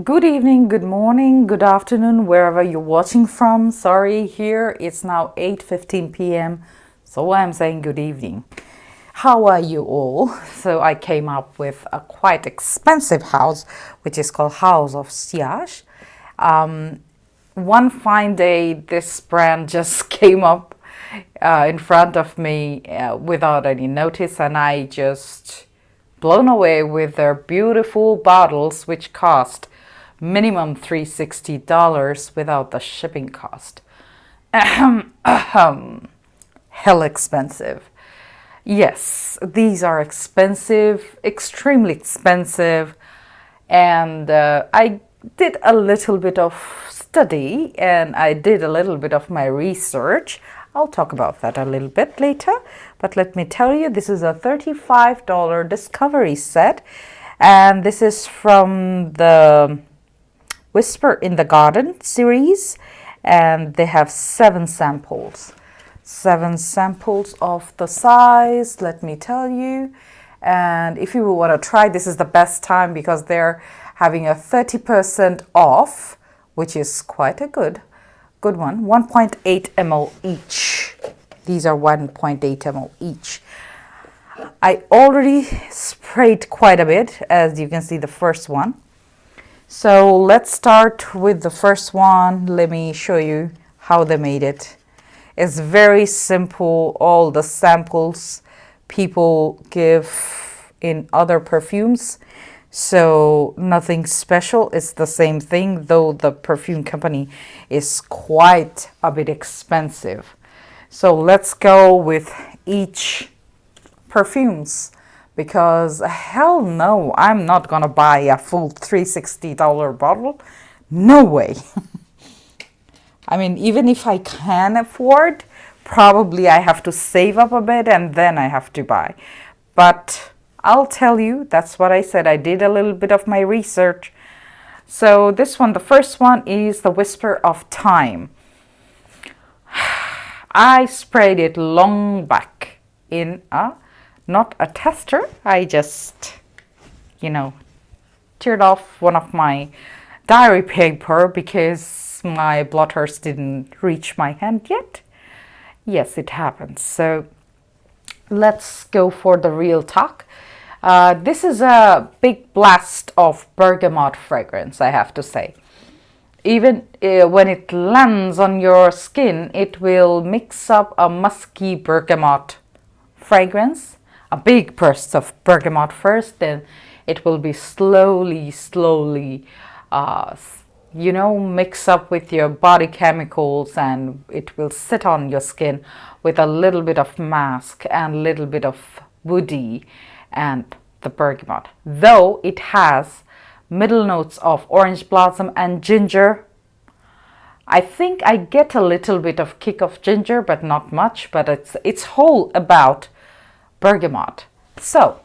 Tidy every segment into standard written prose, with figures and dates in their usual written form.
Good evening, good morning, good afternoon, wherever you're watching from. Sorry, here it's now 8:15 p.m. So I'm saying good evening. How are you all? So I came up with a quite expensive house, which is called House of Sillage. One fine day, this brand just came up in front of me without any notice, and I just blown away with their beautiful bottles, which cost minimum $360 without the shipping cost. Hell expensive. Yes, these are expensive, extremely expensive, and I did a little bit of study and I did a little bit of my research. I'll talk about that a little bit later, but let me tell you, this is a $35 discovery set, and this is from the Whisper in the Garden series, and they have 7 samples of the size, let me tell you. And if you want to try, this is the best time because they're having a 30% off, which is quite a good one. 1.8 ml each. These are 1.8 ml each. I already sprayed quite a bit, as you can see the first one. So let's start with the first one. Let me show you how they made it. It's very simple. All the samples people give in other perfumes. So nothing special. It's the same thing, though the perfume company is quite a bit expensive. So let's go with each perfumes. Because hell no, I'm not gonna buy a full $360 bottle. No way. I mean, even if I can afford, probably I have to save up a bit and then I have to buy. But I'll tell you, that's what I said. I did a little bit of my research. So this one, the first one is the Whisper of Time. I sprayed it long back in not a tester. I just, teared off one of my diary paper because my blotters didn't reach my hand yet. Yes, it happens. So let's go for the real talk. This is a big blast of bergamot fragrance, I have to say. Even when it lands on your skin, it will mix up a musky bergamot fragrance. A big burst of bergamot first, then it will be slowly mix up with your body chemicals, and it will sit on your skin with a little bit of mask and a little bit of woody and the bergamot. Though it has middle notes of orange blossom and ginger, I think I get a little bit of kick of ginger, but not much, but it's whole about bergamot. So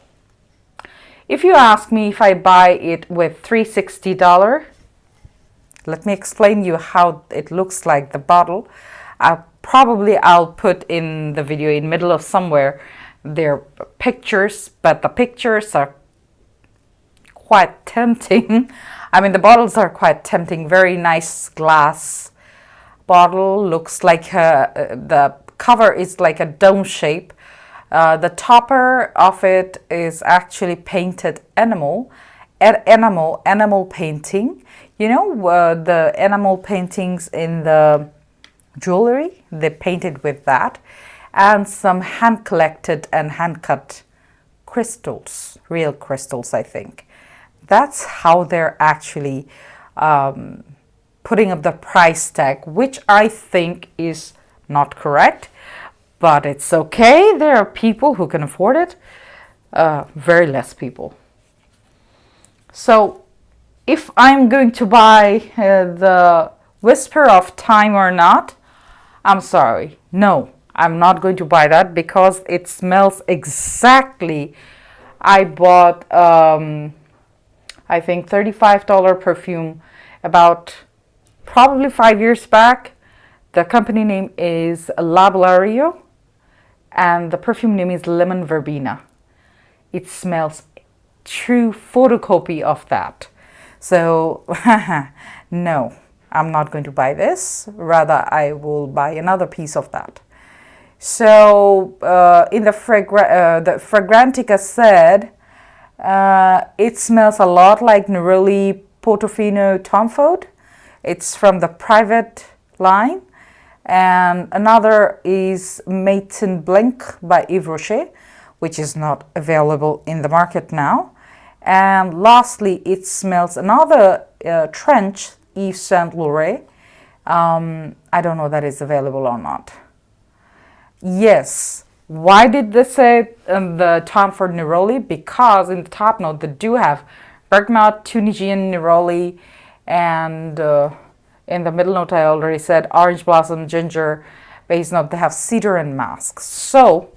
if you ask me if I buy it with $360, let me explain you how it looks like, the bottle. I'll put in the video in middle of somewhere their pictures, but the pictures are quite tempting. I mean, the bottles are quite tempting. Very nice glass bottle. Looks like the cover is like a dome shape. The topper of it is actually painted enamel painting. The enamel paintings in the jewelry, they painted with that, and some hand collected and hand cut crystals, real crystals, I think. That's how they're actually putting up the price tag, which I think is not correct. But it's okay. There are people who can afford it. Very less people. So if I'm going to buy the Whisper of Time or not, I'm sorry. No, I'm not going to buy that because it smells exactly. I bought, I think, $35 perfume about probably 5 years back. The company name is Laborario, and the perfume name is Lemon Verbena. It smells true photocopy of that. So no, I'm not going to buy this. Rather, I will buy another piece of that. So in the Fragrantica said it smells a lot like Neroli Portofino Tom Ford. It's from the private line. And another is Matin Blink by Yves Rocher, which is not available in the market now. And lastly, it smells another trench, Yves Saint Laurent. I don't know that it's available or not. Yes. Why did they say the Tom Ford Neroli? Because in the top note they do have bergamot, Tunisian Neroli, and in the middle note I already said orange blossom, ginger. Base note they have cedar and musk. So,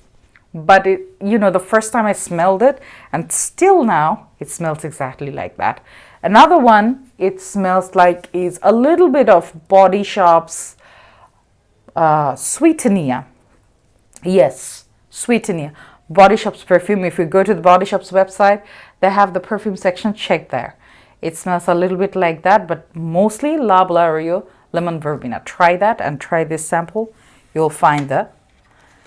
but it, you know, the first time I smelled it, and still now it smells exactly like that. Another one it smells like is a little bit of Body Shop's Sweetenia. Yes, Sweetenia. Body Shop's perfume. If you go to the Body Shop's website, they have the perfume section. Check there. It smells a little bit like that, but mostly La Blario Lemon Verbena. Try that and try this sample. You'll find the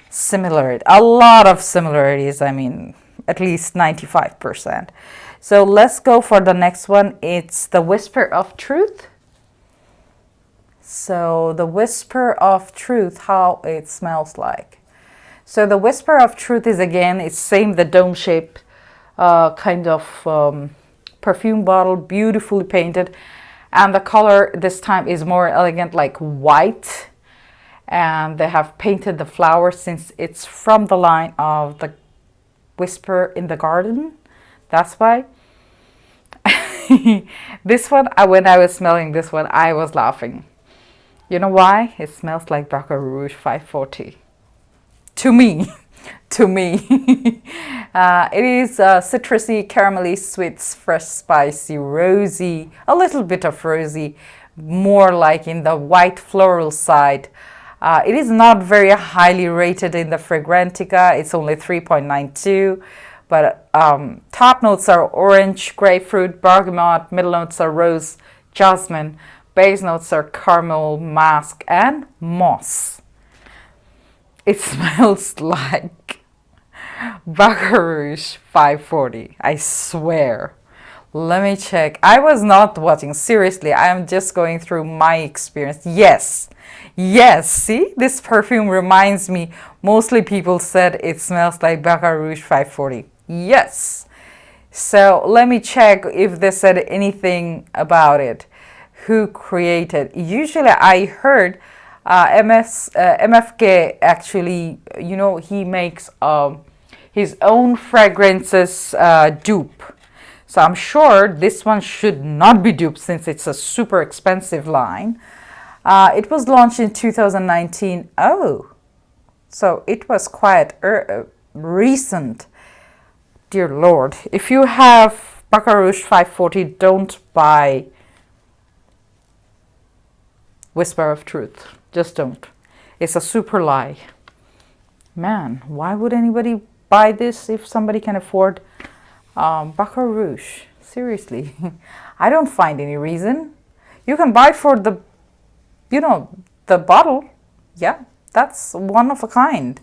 similarity. A lot of similarities. I mean, at least 95%. So let's go for the next one. It's the Whisper of Truth. So the Whisper of Truth, how it smells like. So the Whisper of Truth is, again, it's same, the dome shape kind of perfume bottle, beautifully painted. And the color this time is more elegant, like white. And they have painted the flowers since it's from the line of the Whisper in the Garden. That's why. This one, when I was smelling this one, I was laughing. You know why? It smells like Baccarat Rouge 540. To me. To me. It is citrusy, caramelly, sweet, fresh, spicy, rosy, a little bit of rosy, more like in the white floral side. It is not very highly rated in the Fragrantica. It's only 3.92. But top notes are orange, grapefruit, bergamot. Middle notes are rose, jasmine. Base notes are caramel, musk, and moss. It smells like Baccarat Rouge 540. I swear. Let me check. I was not watching. Seriously, I am just going through my experience. Yes. Yes. See, this perfume reminds me. Mostly people said it smells like Baccarat Rouge 540. Yes. So let me check if they said anything about it. Who created? Usually I heard MFK actually, you know, he makes his own fragrances dupe. So I'm sure this one should not be dupe since it's a super expensive line. It was launched in 2019. Oh, so it was quite recent. Dear Lord, if you have Baccarat Rouge 540, don't buy Whisper of Truth. Just don't. It's a super lie. Man, why would anybody buy this if somebody can afford Baccarat Rouge? Seriously. I don't find any reason. You can buy it for the, you know, the bottle. Yeah, that's one of a kind.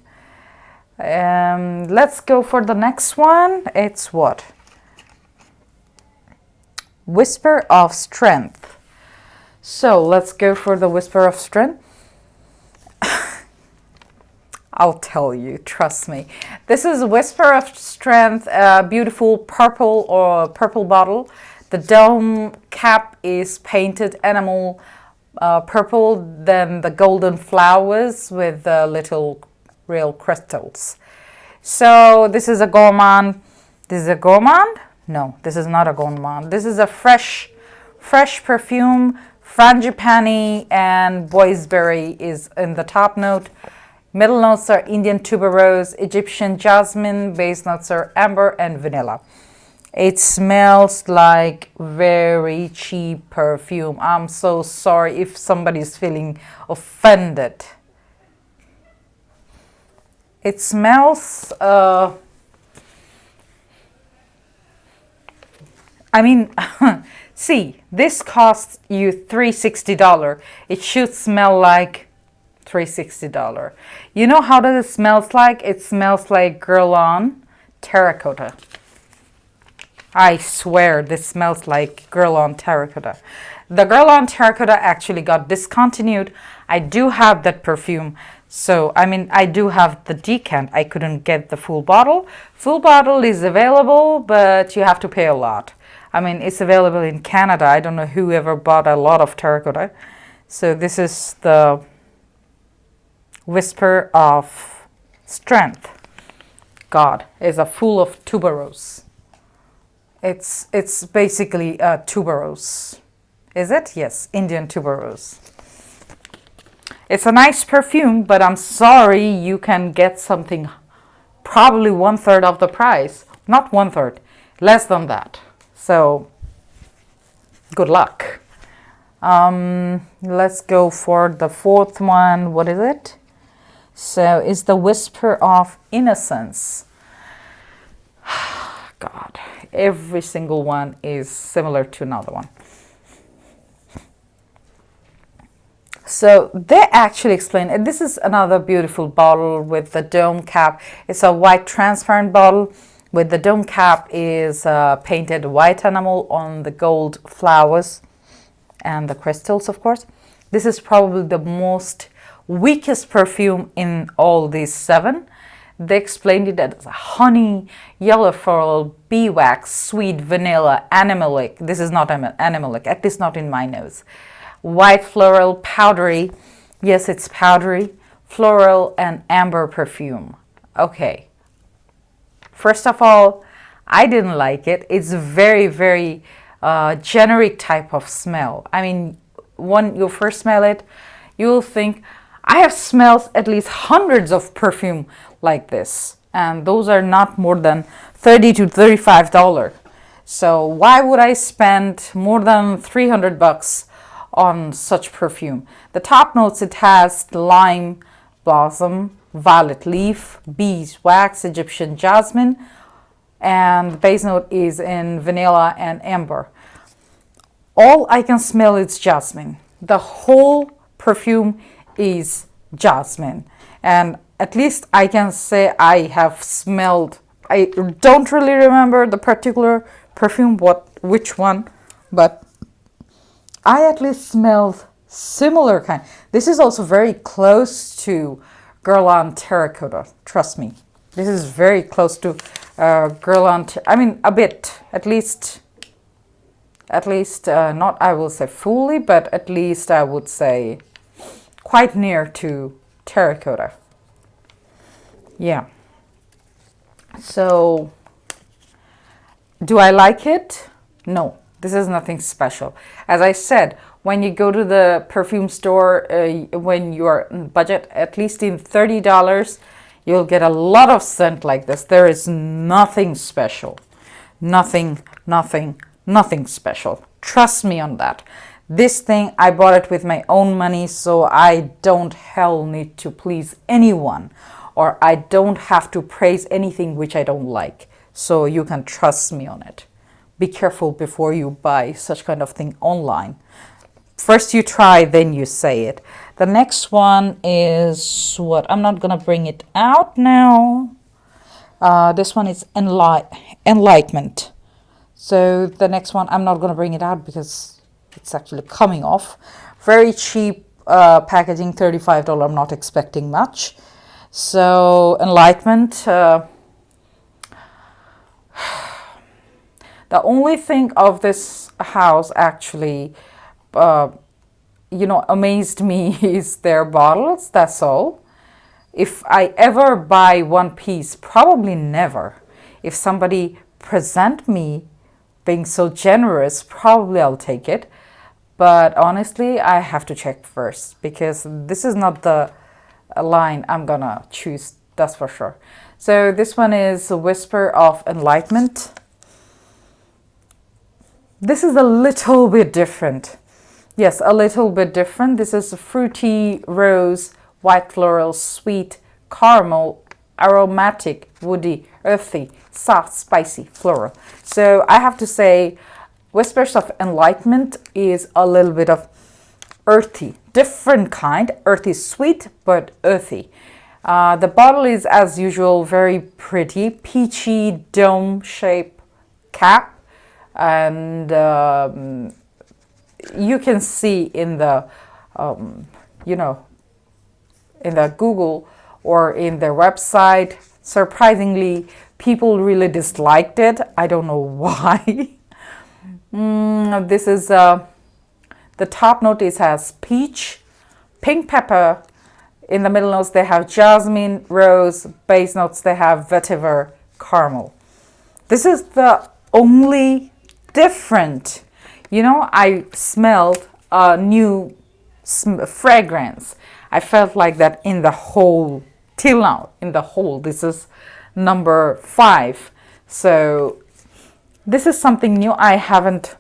Let's go for the next one. It's what? Whisper of Strength. So let's go for the Whisper of Strength. I'll tell you, trust me. This is Whisper of Strength, beautiful purple or purple bottle. The dome cap is painted enamel purple, then the golden flowers with little real crystals. So this is a gourmand. This is a gourmand? No, this is not a gourmand. This is a fresh perfume. Frangipani and boysenberry is in the top note. Middle notes are Indian tuberose, Egyptian jasmine. Base notes are amber and vanilla. It smells like very cheap perfume. I'm so sorry if somebody's feeling offended. It smells, I mean, See, this costs you $360. It should smell like $360. You know how does it smells like? It smells like Girl On Terracotta. I swear this smells like Girl On Terracotta. The Girl On Terracotta actually got discontinued. I do have that perfume. So, I mean, I do have the decant. I couldn't get the full bottle. Full bottle is available, but you have to pay a lot. I mean, it's available in Canada. I don't know whoever bought a lot of terracotta. So this is the Whisper of Strength. God, is a full of tuberose. It's basically a tuberose. Is it? Yes, Indian tuberose. It's a nice perfume, but I'm sorry, you can get something probably 1/3 of the price. Not 1/3, less than that. So, good luck. Let's go for the fourth one. What is it? So, it's the Whisper of Innocence. God, every single one is similar to another one. So they actually explain it. This is another beautiful bottle with the dome cap. It's a white transparent bottle with the dome cap is painted white enamel on the gold flowers and the crystals, of course. This is probably the most weakest perfume in all these 7. They explained it as honey, yellow floral, bee wax, sweet vanilla, animalic. This is not animalic, at least not in my nose. White floral, powdery. Yes, it's powdery, floral, and amber perfume. Okay. First of all, I didn't like it. It's a very, very generic type of smell. I mean, when you first smell it, you'll think, I have smelled at least hundreds of perfume like this. And those are not more than $30 to $35. So why would I spend more than $300 on such perfume? The top notes, it has lime blossom, violet leaf, beeswax, Egyptian jasmine, and the base note is in vanilla and amber. All I can smell is jasmine. The whole perfume is jasmine, and at least I can say I have smelled, I don't really remember the particular perfume, which one, but I at least smelled similar kind. This is also very close to Girl On Terracotta. Trust me, this is very close to Girl On. I mean, a bit, at least. Not I will say fully, but at least I would say quite near to Terracotta. Yeah. So, do I like it? No. This is nothing special. As I said, when you go to the perfume store, when you are on budget, at least in $30, you'll get a lot of scent like this. There is nothing special. Nothing special. Trust me on that. This thing, I bought it with my own money, so I don't need to please anyone, or I don't have to praise anything which I don't like. So you can trust me on it. Be careful before you buy such kind of thing online. First you try, then you say it. The next one is what? I'm not gonna bring it out now. This one is Enlightenment. So the next one, I'm not gonna bring it out because it's actually coming off. Very cheap packaging, $35. I'm not expecting much. So Enlightenment. The only thing of this house actually, amazed me is their bottles. That's all. If I ever buy one piece, probably never. If somebody present me being so generous, probably I'll take it. But honestly, I have to check first because this is not the line I'm gonna choose. That's for sure. So this one is a Whisper of Enlightenment. This is a little bit different. Yes, a little bit different. This is a fruity, rose, white floral, sweet, caramel, aromatic, woody, earthy, soft, spicy, floral. So I have to say, Whispers of Enlightenment is a little bit of earthy, different kind. Earthy sweet, but earthy. The bottle is, as usual, very pretty, peachy dome shape cap, and you can see in the in the Google or in their website, surprisingly, people really disliked it. I don't know why. This is the top note has peach, pink pepper. In the middle notes they have jasmine, rose. Base notes they have vetiver, caramel. This is the only different. I smelled a new fragrance. I felt like that in the whole, till now, in the whole. This is number 5. So this is something new. I haven't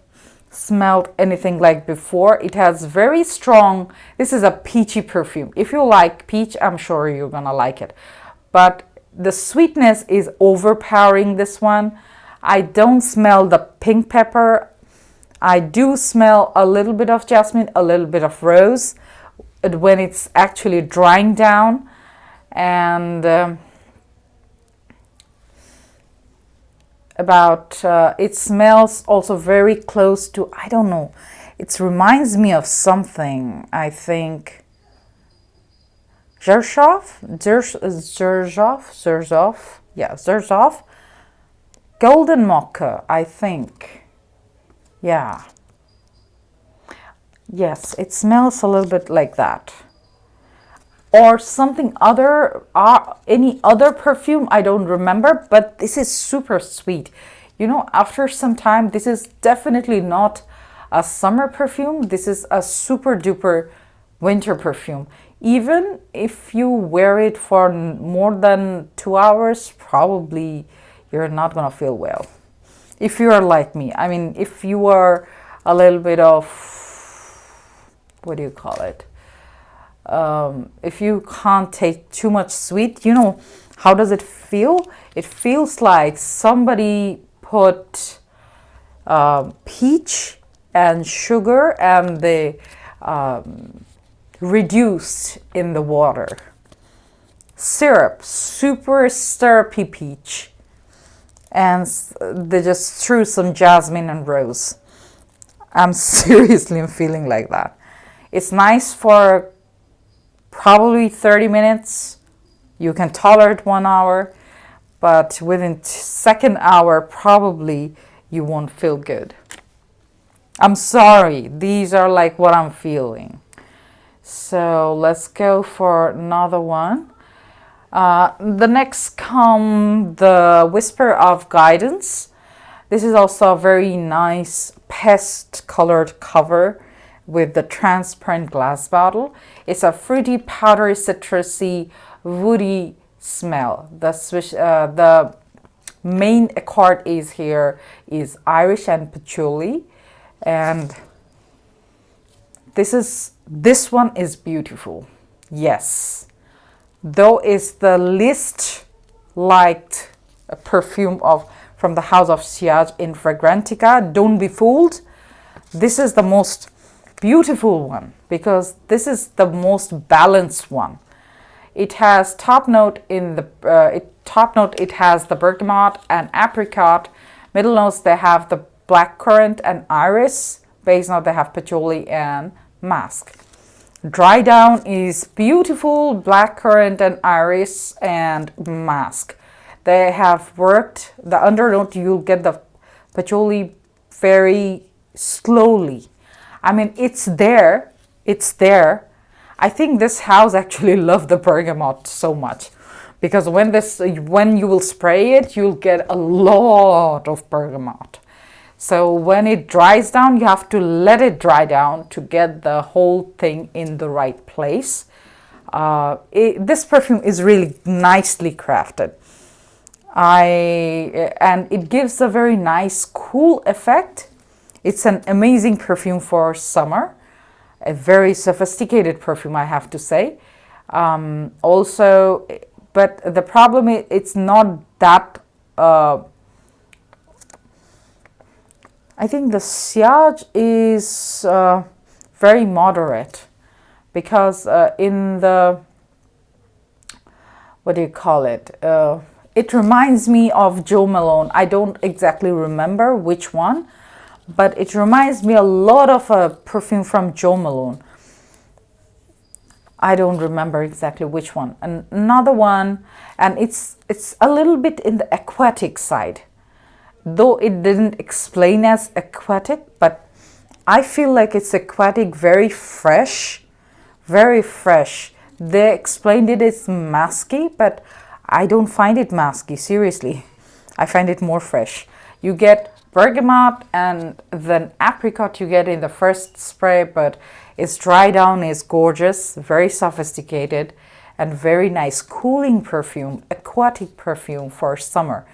smelled anything like before. It has very strong, this is a peachy perfume. If you like peach, I'm sure you're gonna like it. But the sweetness is overpowering this one. I don't smell the pink pepper. I do smell a little bit of jasmine, a little bit of rose when it's actually drying down. And it smells also very close to, I don't know, it reminds me of something. I think Zerzov, yeah, Zerzov, golden mocha, I think. Yeah, yes, it smells a little bit like that, or something other, any other perfume, I don't remember, but this is super sweet. After some time, this is definitely not a summer perfume. This is a super duper winter perfume. Even if you wear it for more than 2 hours, probably you're not gonna feel well. If you are like me, I mean, if you are a little bit of, what do you call it? If you can't take too much sweet, how does it feel? It feels like somebody put peach and sugar and they reduced in the water. Syrup, super syrupy peach. And they just threw some jasmine and rose. I'm seriously feeling like that. It's nice for probably 30 minutes. You can tolerate 1 hour, but within second hour, probably you won't feel good. I'm sorry. These are like what I'm feeling. So let's go for another one. The next come the Whisper of Guidance. This is also a very nice pest colored cover with the transparent glass bottle. It's a fruity, powdery, citrusy, woody smell. The main accord is here is Irish and patchouli, and this one is beautiful. Yes. Though it's the least liked perfume from the house of Sillage in Fragrantica, don't be fooled. This is the most beautiful one because this is the most balanced one. It has top note it has the bergamot and apricot. Middle notes they have the blackcurrant and iris. Base note they have patchouli and musk. Dry down is beautiful blackcurrant and iris and musk. They have worked the undernote. You'll get the patchouli very slowly. I mean, it's there. I think this house actually loved the bergamot so much because when you will spray it, you'll get a lot of bergamot. So when it dries down, you have to let it dry down to get the whole thing in the right place. This perfume is really nicely crafted. And it gives a very nice cool effect. It's an amazing perfume for summer. A very sophisticated perfume, I have to say. Also, but the problem is it's not that I think the Sillage is very moderate, because in the, what do you call it? It reminds me of Jo Malone. I don't exactly remember which one, but it reminds me a lot of a perfume from Jo Malone. I don't remember exactly which one. And another one, and it's a little bit in the aquatic side, though it didn't explain as aquatic, but I feel like it's aquatic, very fresh, very fresh. They explained it as musky, but I don't find it musky, seriously. I find it more fresh. You get bergamot and then apricot you get in the first spray, but its dry down is gorgeous, very sophisticated, and very nice cooling perfume, aquatic perfume for summer.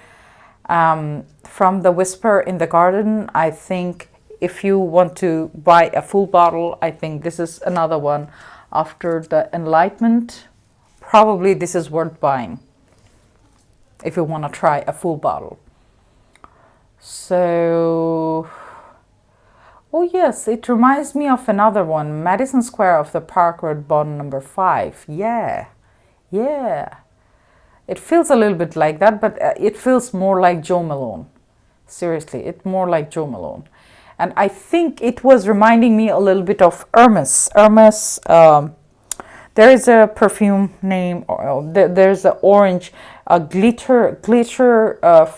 From the Whisper in the Garden, I think if you want to buy a full bottle, I think this is another one. After the Enlightenment, probably this is worth buying if you want to try a full bottle. So, oh yes, it reminds me of another one, Madison Square of the Park Road Bond number 5. Yeah. It feels a little bit like that, but it feels more like Jo Malone. Seriously, it's more like Jo Malone. And I think it was reminding me a little bit of Hermes. Hermes, there is a perfume name, there's an orange, a glitter,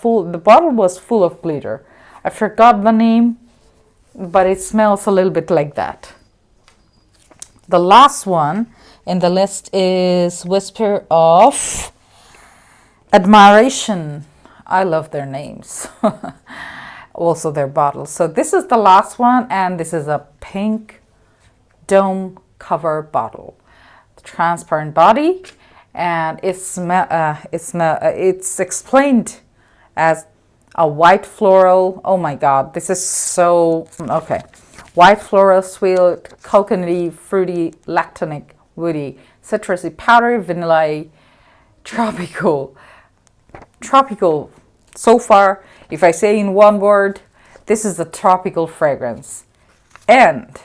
full, the bottle was full of glitter. I forgot the name, but it smells a little bit like that. The last one in the list is Whisper of Admiration. I love their names. Also their bottles. So this is the last one, and this is a pink dome cover bottle. Transparent body, and it's explained as a white floral. Oh my god, this is so okay. White floral, sweet, coconutty, fruity, lactonic, woody, citrusy, powdery, vanilla, tropical. So far, if I say in one word, this is a tropical fragrance. And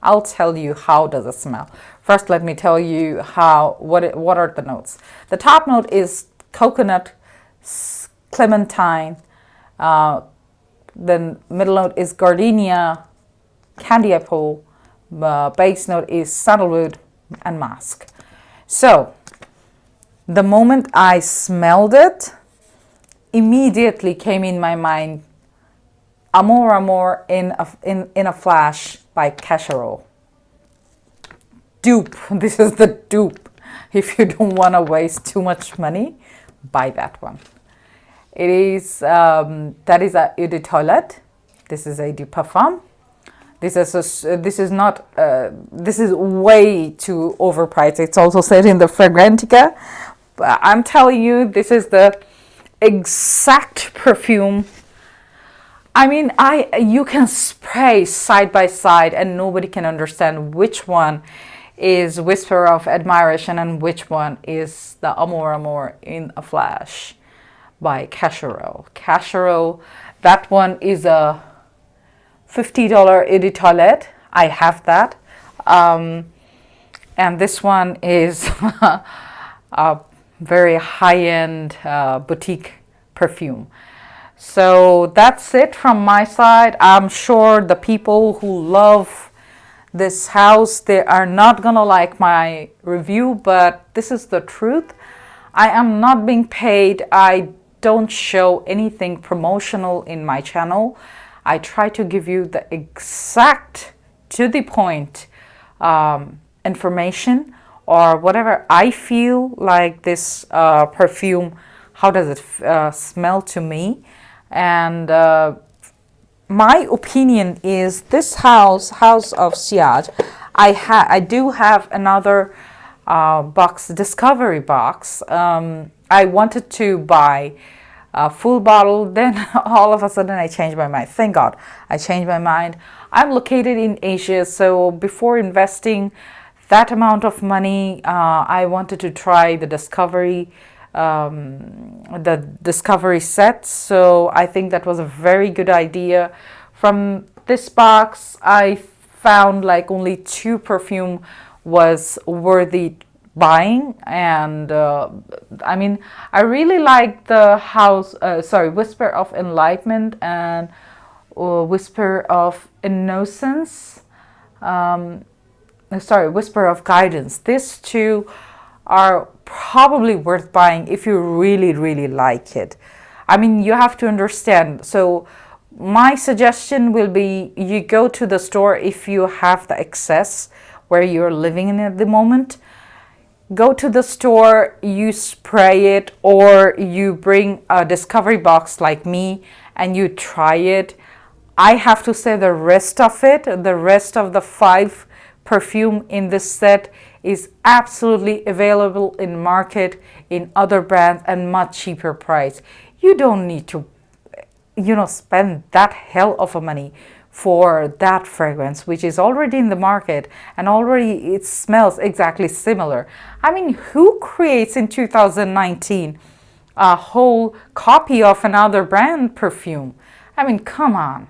I'll tell you how does it smell. First, let me tell you what are the notes. The top note is coconut, clementine. Then middle note is gardenia, candy apple. Base note is sandalwood and musk. So the moment I smelled it, immediately came in my mind Amour Amour in a Flash by Cacharel. Dupe. This is the dupe. If you don't want to waste too much money, buy that one. It is that is a eau de toilette. This is a eau de parfum. This is way too overpriced. It's also said in the Fragrantica. But I'm telling you, this is the exact perfume. I mean, you can spray side by side and nobody can understand which one is Whisper of Admiration and which one is the Amour Amour in a Flash by Cacharel. Cacharel, that one is a $50 eau de toilette. I have that. And this one is a very high-end boutique perfume. So that's it from my side. I'm sure the people who love this house, they are not gonna like my review, but this is the truth. I am not being paid. I don't show anything promotional in my channel. I try to give you the exact, to the point information, or whatever I feel like this perfume, how does it smell to me. And my opinion is this house of Sillage, I do have another box, discovery box. I wanted to buy a full bottle, then all of a sudden I changed my mind. Thank God I changed my mind. I'm located in Asia, so before investing that amount of money, I wanted to try the discovery set. So I think that was a very good idea From this box, I found like only 2 perfume was worthy buying, and I mean, I really like the Whisper of Enlightenment and Whisper of Innocence. Whisper of Guidance. These 2 are probably worth buying if you really, really like it. I mean, you have to understand. So my suggestion will be you go to the store if you have the access where you're living in at the moment. Go to the store, you spray it, or you bring a discovery box like me and you try it. I have to say the rest of the 5 perfume in this set is absolutely available in market in other brands and much cheaper price. You don't need to spend that hell of a money for that fragrance, which is already in the market and already it smells exactly similar. I mean, who creates in 2019 a whole copy of another brand perfume? I mean, come on.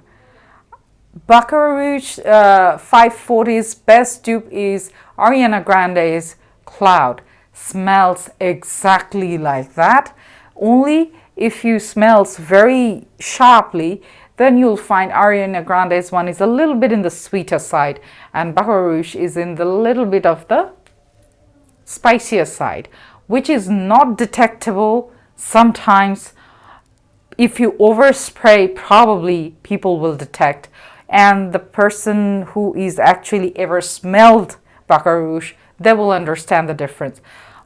Baccarat Rouge 540's best dupe is Ariana Grande's Cloud. Smells exactly like that. Only if you smells very sharply, then you'll find Ariana Grande's one is a little bit in the sweeter side, and Baccarat Rouge is in the little bit of the spicier side, which is not detectable. Sometimes if you overspray, probably people will detect, and the person who is actually ever smelled Baccarat Rouge, they will understand the difference.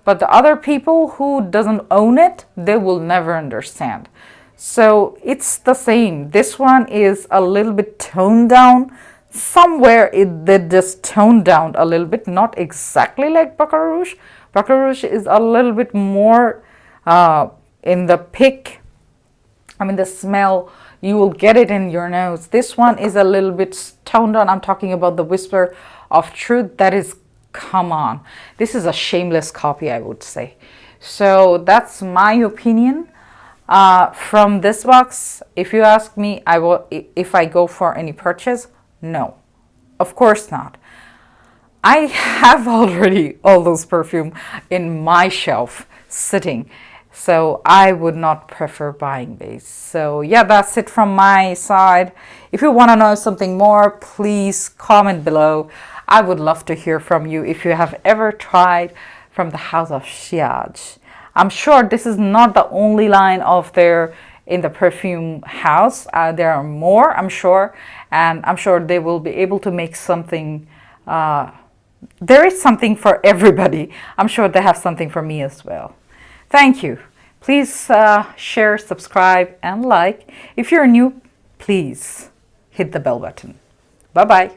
But the other people who doesn't own it, they will never understand. So it's the same. This one is a little bit toned down. Somewhere they just toned down a little bit, not exactly like Baccarat Rouge. Baccarat Rouge is a little bit more in the pick. I mean, the smell, you will get it in your nose. This one is a little bit toned down. I'm talking about the Whisper of Truth. That is, come on. This is a shameless copy, I would say. So that's my opinion. From this box, if you ask me, if I go for any purchase, no, of course not. I have already all those perfume in my shelf sitting, so I would not prefer buying these. So yeah, that's it from my side. If you want to know something more, please comment below. I would love to hear from you if you have ever tried from the house of Sillage. I'm sure this is not the only line of their in the perfume house. There are more, I'm sure, and I'm sure they will be able to make something. There is something for everybody. I'm sure they have something for me as well. Thank you. Please share, subscribe, and like. If you're new, please hit the bell button. Bye-bye.